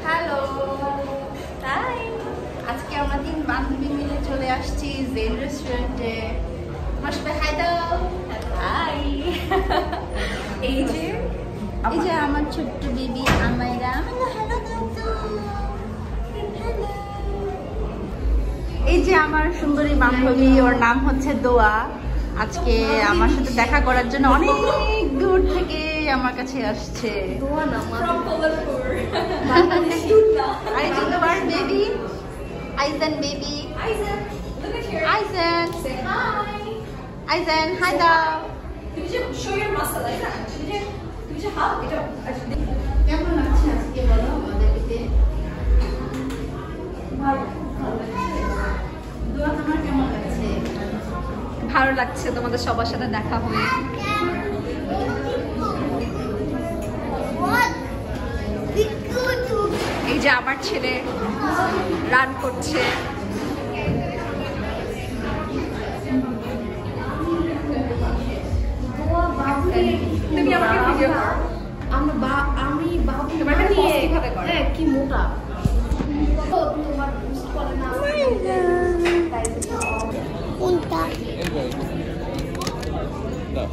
Hello, high. আজকে আমরা 3 বান্ধবী মিলে চলে আসছি জেন রেস্টুরেন্টে। আমার সাথে হাই দাও। হাই। এই যে আমার ছোট্ট বেবি আমাইরা। হ্যালো দাও তো। হ্যালো। এই যে আমার সুন্দরী বান্ধবী, ওর নাম হচ্ছে দোয়া। আজকে আমার সাথে দেখা করার জন্য অনেক দূর থেকে আমার কাছে আসছে। দোয়া না, from Kolhapur. Our baby, Aizen baby. Aizen, look at here. Aizen, Say hi. Aizen, hi দাও। তুমি যে show your muscle like that. তুমি যে হাত এটা কেমন লাগছে আজকে বলো আমাদেরকে? ভালো। দোয়া তোমার কেমন লাগছে? ভালো লাগছে তোমাদের সবার সাথে দেখা হয়ে। এই যে আমার ছেলে রান করছে। তুমি আমাকে ভিডিও করো। আমি বাবু তোমার একটা post কিভাবে করে? হ্যাঁ, কি মোটা। তোমার পোস্ট করে না। কোনটা? No.